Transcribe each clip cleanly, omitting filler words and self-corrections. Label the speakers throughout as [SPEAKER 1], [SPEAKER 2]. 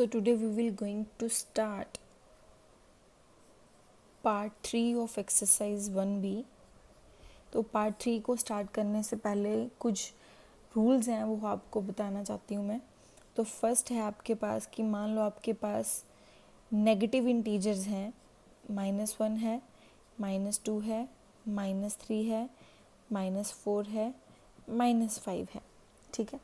[SPEAKER 1] So today we will going to start part 3 of exercise 1B। तो part 3 को start करने से पहले कुछ रूल्स हैं वो आपको बताना चाहती हूँ मैं। तो फर्स्ट है आपके पास कि मान लो आपके पास नेगेटिव इंटीजर्स हैं, -1 है, -2 है, -3 है, -4 है, -5 है। ठीक है,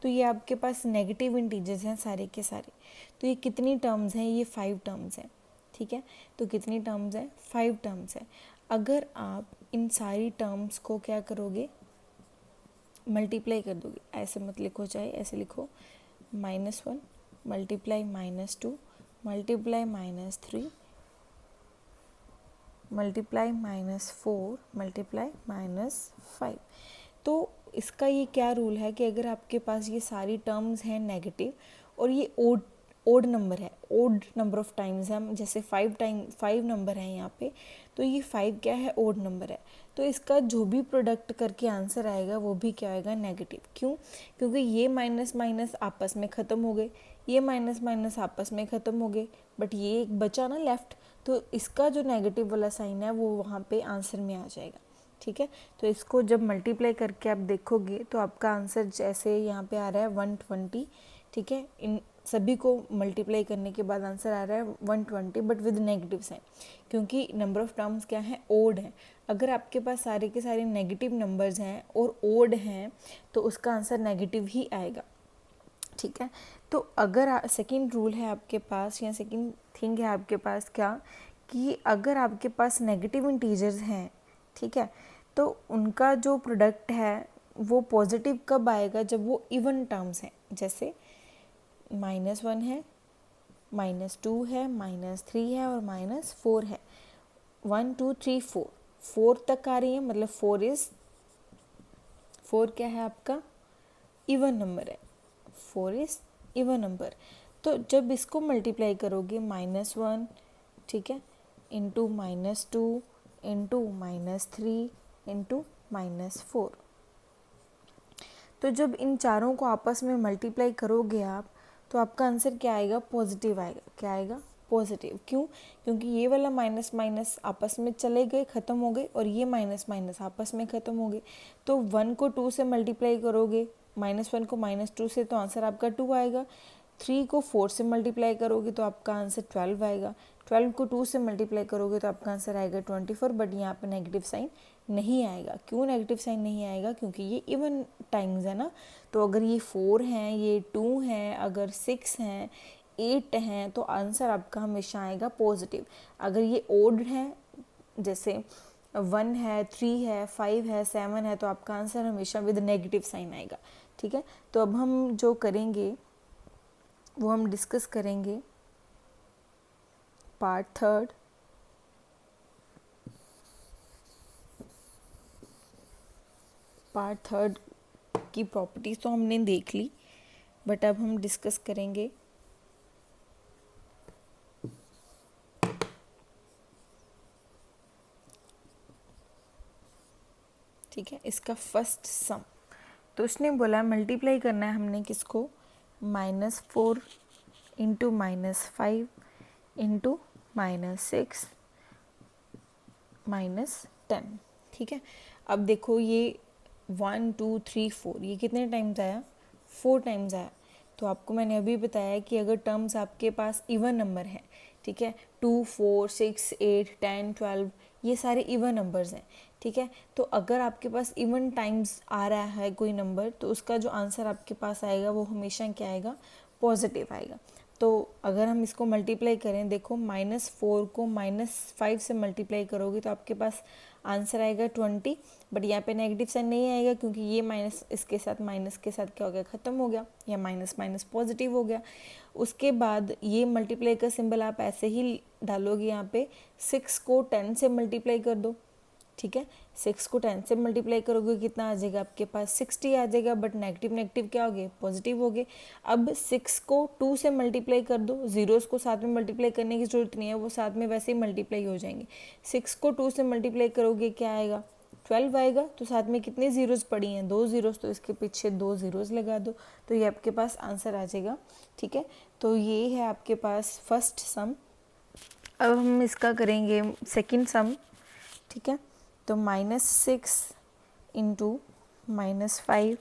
[SPEAKER 1] तो ये आपके पास नेगेटिव इंटीजर्स हैं सारे के सारे। तो ये कितनी टर्म्स हैं? ये 5 टर्म्स हैं। ठीक है, तो कितनी टर्म्स हैं? 5 टर्म्स हैं। अगर आप इन सारी टर्म्स को क्या करोगे? मल्टीप्लाई कर दोगे। ऐसे मत लिखो, चाहे ऐसे लिखो, -1 मल्टीप्लाई -2 मल्टीप्लाई -3 मल्टीप्लाई -4 मल्टीप्लाई -5। तो इसका ये क्या रूल है कि अगर आपके पास ये सारी टर्म्स हैं नेगेटिव और ये ओड नंबर है, ओड नंबर ऑफ टाइम्स है, जैसे 5 नंबर है यहाँ पे, तो ये 5 क्या है? ओड नंबर है। तो इसका जो भी प्रोडक्ट करके आंसर आएगा वो भी क्या आएगा? नेगेटिव। क्यों? क्योंकि ये माइनस माइनस आपस में ख़त्म हो गए, ये माइनस माइनस आपस में ख़त्म हो गए, बट ये एक बचा ना लेफ्ट, तो इसका जो नेगेटिव वाला साइन है वो वहाँ पे आंसर में आ जाएगा। ठीक है, तो इसको जब मल्टीप्लाई करके आप देखोगे तो आपका आंसर जैसे यहाँ पे आ रहा है 120। ठीक है, इन सभी को मल्टीप्लाई करने के बाद आंसर आ रहा है 120 बट विद नेगेटिव साइन, क्योंकि नंबर ऑफ टर्म्स क्या है? ओड है। अगर आपके पास सारे के सारे नेगेटिव नंबर्स हैं और ओड हैं तो उसका आंसर नेगेटिव ही आएगा। ठीक है, तो अगर सेकंड रूल है आपके पास या सेकंड थिंग है आपके पास क्या, कि अगर आपके पास नेगेटिव इंटीजर्स हैं, ठीक है, तो उनका जो प्रोडक्ट है वो पॉजिटिव कब आएगा? जब वो इवन टर्म्स हैं। जैसे -1 है, -2 है, -3 है और -4 है। 1 2 3 4 तक आ रही है, मतलब 4 क्या है आपका? इवन नंबर है। 4 इज इवन नंबर। तो जब इसको मल्टीप्लाई करोगे -1, ठीक है, इंटू -2 इंटू -3 इंटू -4, तो जब इन चारों को आपस में मल्टीप्लाई करोगे आप, तो आपका आंसर क्या आएगा? पॉजिटिव आएगा। क्या आएगा? पॉजिटिव। क्यों? क्योंकि ये वाला माइनस माइनस आपस में चले गए, ख़त्म हो गए, और ये माइनस माइनस आपस में ख़त्म हो गए। तो 1 को 2 से मल्टीप्लाई करोगे, -1 को -2 से, तो आंसर आपका 2 आएगा। 3 को 4 से मल्टीप्लाई करोगे तो आपका आंसर 12 आएगा। 12 को 2 से मल्टीप्लाई करोगे तो आपका आंसर आएगा 24, बट यहाँ पे नेगेटिव साइन नहीं आएगा। क्यों नेगेटिव साइन नहीं आएगा? क्योंकि ये इवन टाइम्स है ना। तो अगर ये 4 हैं, ये 2 हैं, अगर 6 हैं, 8 हैं, तो आंसर आपका हमेशा आएगा पॉजिटिव। अगर ये ओड है, जैसे 1 है, 3 है, 5 है, 7 है, तो आपका आंसर हमेशा विद नेगेटिव साइन आएगा। ठीक है, तो अब हम जो करेंगे वो हम डिस्कस करेंगे पार्ट 3। पार्ट 3 की प्रॉपर्टीज़ तो हमने देख ली, बट अब हम डिस्कस करेंगे ठीक है इसका फर्स्ट सम। तो उसने बोला मल्टीप्लाई करना है हमने किसको? -4 इंटू -5 इंटू -6 -10। ठीक है, अब देखो ये 1 2 3 4 ये कितने टाइम्स आया? 4 टाइम्स आया। तो आपको मैंने अभी बताया कि अगर टर्म्स आपके पास इवन नंबर हैं, ठीक है, 2 4 6 8 10 12 ये सारे इवन नंबर्स हैं। ठीक है, तो अगर आपके पास इवन टाइम्स आ रहा है कोई नंबर, तो उसका जो आंसर आपके पास आएगा वो हमेशा क्या आएगा? पॉजिटिव आएगा। तो अगर हम इसको मल्टीप्लाई करें, देखो -4 को -5 से मल्टीप्लाई करोगे तो आपके पास आंसर आएगा 20, बट यहाँ पे नेगेटिव साइन नहीं आएगा क्योंकि ये माइनस इसके साथ माइनस के साथ क्या हो गया? ख़त्म हो गया, या माइनस माइनस पॉजिटिव हो गया। उसके बाद ये मल्टीप्लाई का सिंबल आप ऐसे ही डालोगे यहाँ पे। 6 को 10 से मल्टीप्लाई कर दो। ठीक है, 6 को 10 से मल्टीप्लाई करोगे कितना आ जाएगा? आपके पास 60 आ जाएगा, बट नेगेटिव नेगेटिव क्या हो गए? पॉजिटिव हो गए। अब 6 को 2 से मल्टीप्लाई कर दो। जीरोस को साथ में मल्टीप्लाई करने की जरूरत नहीं है, वो साथ में वैसे ही मल्टीप्लाई हो जाएंगे। 6 को 2 से मल्टीप्लाई करोगे क्या आएगा? 12 आएगा तो साथ में कितने ज़ीरोज़ पड़ी हैं, 2 ज़ीरोज़, तो इसके पीछे 2 ज़ीरोज़ लगा दो तो ये आपके पास आंसर आ जाएगा। ठीक है, तो ये है आपके पास फर्स्ट सम। अब हम इसका करेंगे सेकंड सम। ठीक है, तो -6 इंटू -5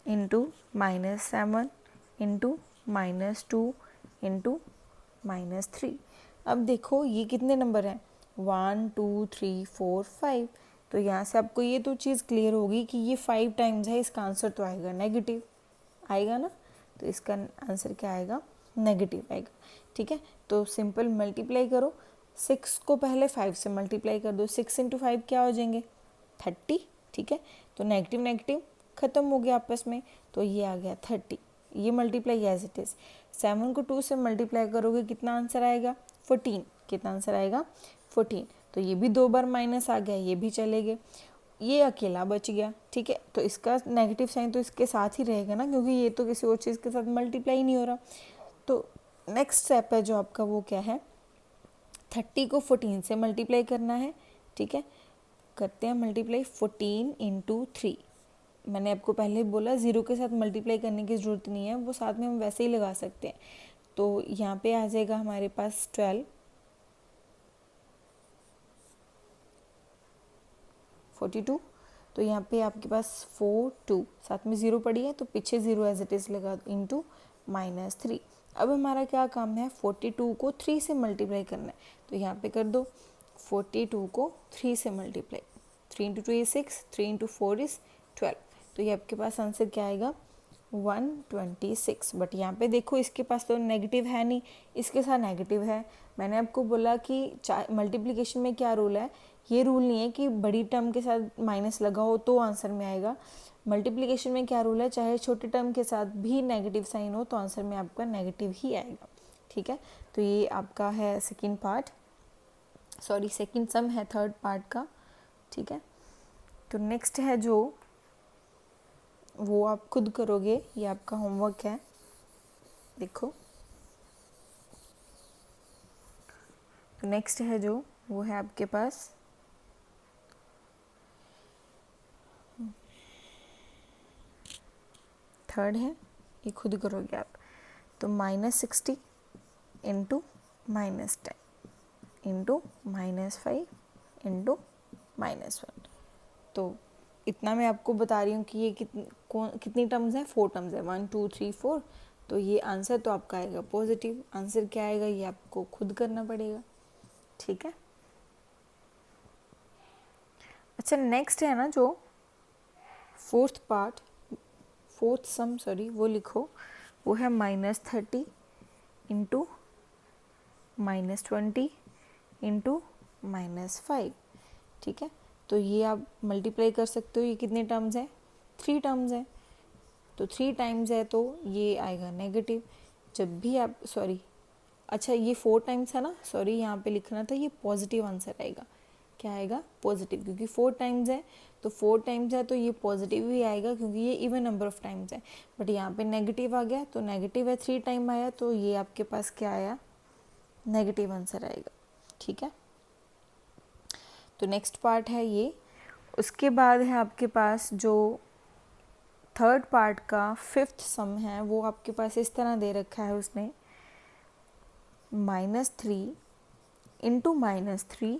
[SPEAKER 1] इंटू -7 इंटू -2 इंटू -3। अब देखो ये कितने नंबर हैं, 1 2 3 4 5। तो यहाँ से आपको ये तो चीज़ क्लियर होगी कि ये 5 टाइम्स है, इसका आंसर तो आएगा नेगेटिव, आएगा ना। तो इसका आंसर क्या आएगा, नेगेटिव आएगा। ठीक है, तो सिंपल मल्टीप्लाई करो, 6 को पहले 5 से मल्टीप्लाई कर दो, 6 इंटू 5 क्या हो जाएंगे, 30। ठीक है, तो नेगेटिव नेगेटिव ख़त्म हो गया आपस में, तो ये आ गया 30। ये मल्टीप्लाई एज इट इज़। 7 को 2 से मल्टीप्लाई करोगे कितना आंसर आएगा, 14। कितना आंसर आएगा, 14। तो ये भी 2 बार माइनस आ गया, ये भी चले गए, ये अकेला बच गया। ठीक है, तो इसका नेगेटिव साइन तो इसके साथ ही रहेगा ना, क्योंकि ये तो किसी और चीज़ के साथ मल्टीप्लाई नहीं हो रहा। तो नेक्स्ट स्टेप है जो आपका, वो क्या है, 30 को 14 से मल्टीप्लाई करना है। ठीक है, करते हैं मल्टीप्लाई, 14 इंटू 3। मैंने आपको पहले बोला 0 के साथ मल्टीप्लाई करने की ज़रूरत नहीं है, वो साथ में हम वैसे ही लगा सकते हैं। तो यहाँ पे आ जाएगा हमारे पास 12, 42। तो यहाँ पे आपके पास 4 2 साथ में 0 पड़ी है, तो पीछे 0 एज इट इज़ लगा दो, इंटू -3। अब हमारा क्या काम है, 42 को 3 से मल्टीप्लाई करना है। तो यहाँ पे कर दो, 42 को 3 से multiply, 3 into 2 is 6, 3 into 4 is 12। तो ये आपके पास आंसर क्या आएगा, 126। बट यहाँ पे देखो इसके पास तो नेगेटिव है नहीं, इसके साथ नेगेटिव है। मैंने आपको बोला कि मल्टीप्लिकेशन में क्या रूल है, ये रूल नहीं है कि बड़ी टर्म के साथ माइनस लगाओ तो आंसर में आएगा। मल्टीप्लिकेशन में क्या रूल है, चाहे छोटे टर्म के साथ भी नेगेटिव साइन हो तो आंसर में आपका नेगेटिव ही आएगा। ठीक है, तो ये आपका है सेकंड पार्ट, सॉरी सेकंड सम है थर्ड पार्ट का। ठीक है, तो नेक्स्ट है जो, वो आप खुद करोगे, ये आपका होमवर्क है। देखो, तो नेक्स्ट है जो, वो है आपके पास थर्ड है, ये खुद करोगे आप। तो -60 इंटू -10 इंटू -5 इंटू -1। तो इतना मैं आपको बता रही हूँ कि ये कितनी टर्म्स हैं, 4 टर्म्स है, 1 2 3 4। तो ये आंसर तो आपका आएगा पॉजिटिव। आंसर क्या आएगा ये आपको खुद करना पड़ेगा। ठीक है, अच्छा नेक्स्ट है ना जो फोर्थ पार्ट, फोर्थ सम सॉरी, वो लिखो, वो है -30 इंटू -20 इंटू -5। ठीक है, तो ये आप मल्टीप्लाई कर सकते हो, ये कितने टर्म्स हैं, 3 टर्म्स हैं। तो 3 टाइम्स है तो ये आएगा नेगेटिव। जब भी आप, सॉरी अच्छा ये 4 टाइम्स है ना, सॉरी यहाँ पे लिखना था, ये पॉजिटिव आंसर आएगा। क्या आएगा, पॉजिटिव, क्योंकि 4 टाइम्स है तो 4 टाइम्स है तो ये पॉजिटिव ही आएगा, क्योंकि ये इवन नंबर ऑफ टाइम्स है। बट यहाँ पे नेगेटिव आ गया तो नेगेटिव है, 3 टाइम आया तो ये आपके पास क्या आया, नेगेटिव आंसर आएगा। ठीक है, तो नेक्स्ट पार्ट है ये। उसके बाद है आपके पास जो थर्ड पार्ट का फिफ्थ सम है, वो आपके पास इस तरह दे रखा है उसने, -3 इंटू -3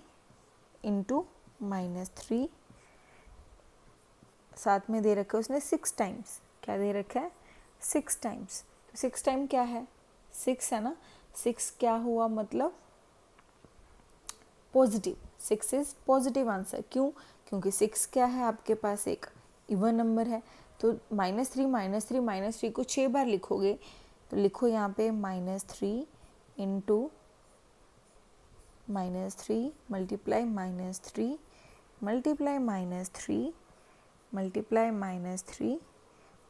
[SPEAKER 1] इंटू -3, साथ में दे रखा है उसने 6 टाइम्स। क्या दे रखा है, 6 टाइम्स। तो 6 टाइम क्या है, 6 है ना, 6 क्या हुआ, मतलब पॉजिटिव, 6 इज पॉजिटिव आंसर। क्यों, क्योंकि 6 क्या है आपके पास एक इवन नंबर है। तो -3 को 6 बार लिखोगे तो लिखो यहाँ पे -3 into -3 multiply -3 multiply -3 multiply -3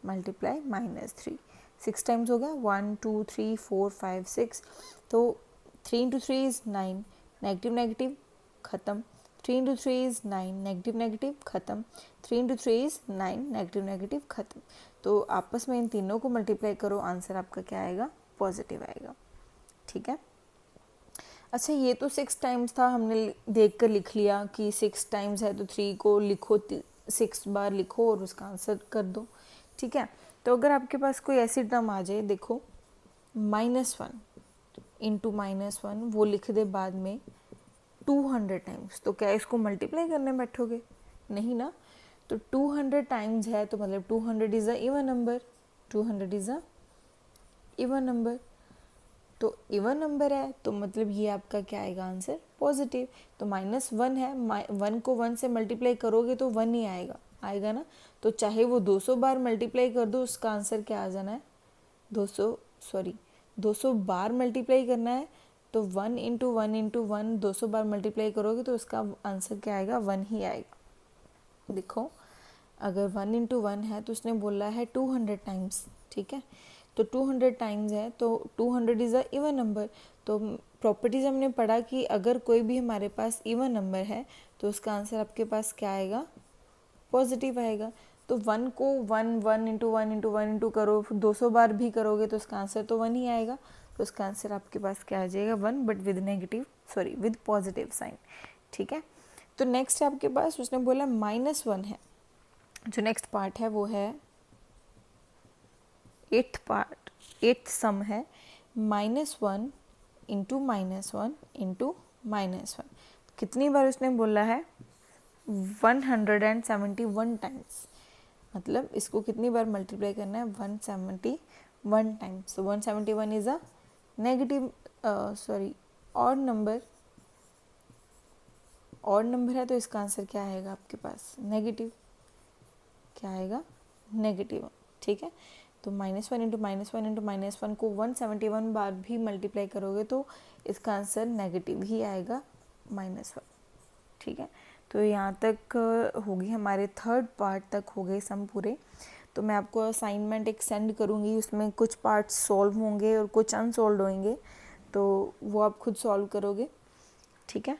[SPEAKER 1] multiply -3, 6 times हो गया, 1 2 3 4 5 6। तो 3 इंटू 3 इज़ 9, नेगेटिव नेगेटिव ख़त्म, 3 इंटू 3 इज़ 9, नेगेटिव नेगेटिव ख़त्म, 3 इंटू 3 इज़ 9, नेगेटिव नेगेटिव ख़त्म। तो आपस में इन तीनों को मल्टीप्लाई करो, आंसर आपका क्या आएगा, पॉजिटिव आएगा। ठीक है, अच्छा ये तो 6 टाइम्स था, हमने देख कर लिख लिया कि 6 टाइम्स है तो 3 को लिखो, 6 बार लिखो और उसका आंसर कर दो, ठीक है। तो अगर आपके पास कोई ऐसी टर्म आ जाए, देखो -1 इंटू -1 वो लिख दे बाद में 200 टाइम्स, तो क्या इसको मल्टीप्लाई करने बैठोगे? नहीं ना। तो 200 टाइम्स है तो मतलब 200 is a even number, 200 is a even number. तो इवन नंबर है तो मतलब ये आपका क्या आएगा आंसर? पॉजिटिव। तो -1 है, 1 को 1 से मल्टीप्लाई करोगे तो 1 ही आएगा, आएगा ना। तो चाहे वो 200 बार मल्टीप्लाई कर दो, उसका आंसर क्या आ जाना है? 200 बार मल्टीप्लाई करना है तो 1 इंटू 1 इंटू 1 200 बार मल्टीप्लाई करोगे तो उसका आंसर क्या आएगा? 1 ही आएगा। देखो अगर 1 इंटू 1 है तो उसने बोला है 200 टाइम्स, ठीक है। तो 200 टाइम्स है तो 200 इज़ अ इवन नंबर। तो प्रॉपर्टीज़ हमने पढ़ा कि अगर कोई भी हमारे पास इवन नंबर है तो उसका आंसर आपके पास क्या आएगा? पॉजिटिव आएगा। तो 1 को 1 इंटू 1 इंटू 1 इंटू करो, 200 बार भी करोगे तो उसका आंसर तो 1 ही आएगा। तो उसका आंसर आपके पास क्या आ जाएगा? 1, बट विद पॉजिटिव साइन, ठीक है। तो नेक्स्ट आपके पास उसने बोला -1 है। जो नेक्स्ट पार्ट है वो है 8th सम है -1 इंटू -1 इंटू -1। कितनी बार उसने बोला है? 171 टाइम्स। मतलब इसको कितनी बार मल्टीप्लाई करना है? 171 टाइम्स। तो 171 is a negative odd number, odd number है तो इसका आंसर क्या आएगा आपके पास? नेगेटिव। क्या आएगा? नेगेटिव, ठीक है। तो -1 इंटू -1 इंटू -1 को 171 बार भी मल्टीप्लाई करोगे तो इसका आंसर नेगेटिव ही आएगा, -1, ठीक है। तो यहाँ तक होगी हमारे 3rd पार्ट तक हो गए सम पूरे। तो मैं आपको असाइनमेंट एक सेंड करूँगी, उसमें कुछ पार्ट सॉल्व होंगे और कुछ अनसॉल्व होंगे, तो वो आप खुद सॉल्व करोगे, ठीक है।